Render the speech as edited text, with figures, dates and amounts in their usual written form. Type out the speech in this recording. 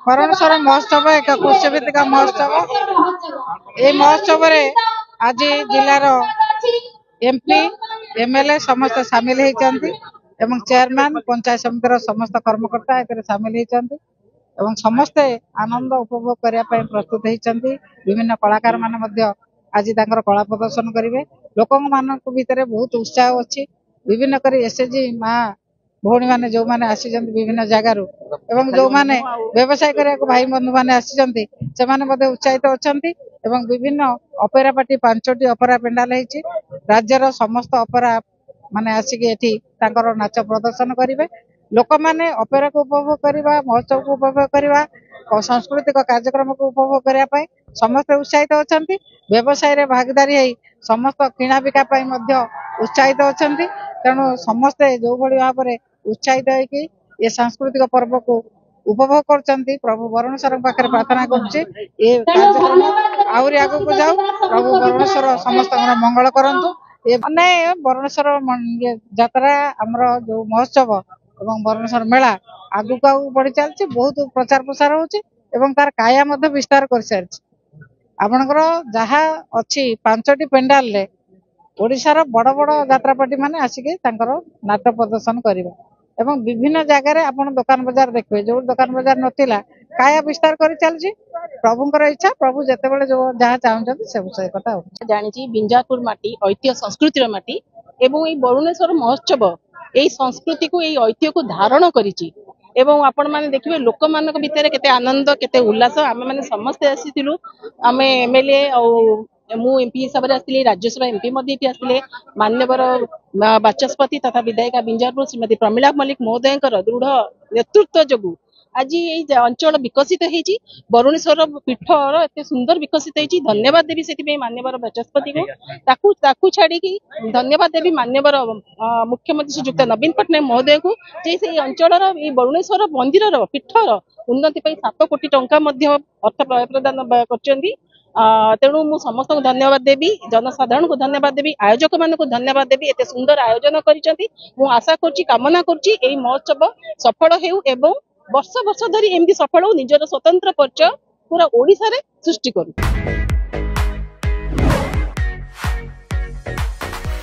बरणेश्वर महोत्सव एक कृषिभित्तिक महोत्सव। ये महोत्सव आज जिलार एमपी एमएलए समस्त सामिल होती चेयरमैन पंचायत समितिर समस्त कर्मकर्ता ए सामिल होती समस्ते आनंद उपभोग करने प्रस्तुत होती। विभिन्न कलाकार माने आज कला प्रदर्शन करेंगे। लोक मान भितर बहुत उत्साह अच्छी। विभिन्न कर एसएचजी माँ भौणी मैंने जो मैंने आसी विभिन्न जगार जो मैंने व्यवसाय करने भाई बंधु मैंने आसी उत्साहित अच्छा। विभिन्न अपेरा पार्टी 5टी अपेरा पेंडाल होती राज्यर समस्त अपेरा माने आसिक एठी नाच प्रदर्शन करेंगे। लोक मैंने अपेरा को उपभोग करवा महोत्सव को उपभोग करवा सांस्कृतिक कार्यक्रम को उपभोग करने समस्ते उत्साहित अच्छा। व्यवसाय रे भागीदारी है समस्त किणा बिका उत्साहित अच्छा। तेणु समस्ते जो भाई भाव में उत्साहित होगी ये सांस्कृतिक पर्व को उपभोग कर प्रभु बरणेश्वर पाखे प्रार्थना करुचे ये कार्यक्रम आहरी आग को जाऊ। प्रभु बरणेश्वर समस्त मंगल करंतु। ये माने बरणेश्वर यात्रा आमर जो महोत्सव एवं बरणेश्वर मेला आगु को बढ़ी चलती बहुत प्रचार प्रसार होची तार काया विस्तार कर सारी आपणकर जहाँ अच्छी 5टी पेंडाल रे ओडिशार बड़ बड़ यात्रापाटी माने आसिक नाट्य प्रदर्शन करेंगे एवं विभिन्न जगार आप दुकान बजार देखिए जो दुकान बजार नथिला काया विस्तार कर चलती। प्रभुंकर इच्छा प्रभु जिते जो जहाँ चाहते से विषय कथा जानी बिंजापुर माटी ऐतिह्य संस्कृतिर माटी एवं ये बरुणेश्वर महोत्सव यही संस्कृति को यही ऐतिह्य को धारण करिछि एवं आपण माने देखिबे लोक मानक भितर केते आनंद केते उल्लास आमे माने समस्त आसीथिलु आमे एमएलए मु एमपी हिसाब से आसली राज्यसभा एमपी मध्य आसले मान्यवर बाचस्पति तथा विधायिका बिंजारपुर श्रीमती प्रमिला मल्लिक महोदय दृढ़ नेतृत्व जो आज ये अंचल विकसित होती बरुणेश्वर पीठर एत सुंदर विकसित होती। धन्यवाद देवी से मान्यवर बाचस्पति को छाड़ी धन्यवाद देवी मान्यवर मुख्यमंत्री श्रीजुक्त नवीन पट्टनायक महोदय को से अंचल बरुणेश्वर मंदिर पीठर उन्नति 7 कोटी टंका अर्थ प्रदान कर। तेणु मु समस्त को धन्यवाद देवी जनसाधारण को धन्यवाद देवी आयोजक मान को धन्यवाद देवी एते सुंदर आयोजन करिसेंती। मु आशा करछि कामना करछि एई महोत्सव सफल हेउ एवं वर्ष वर्ष धरी एमती सफल हो निजर स्वतंत्र परिचय पूरा ओडिसा रे सृष्टि करू।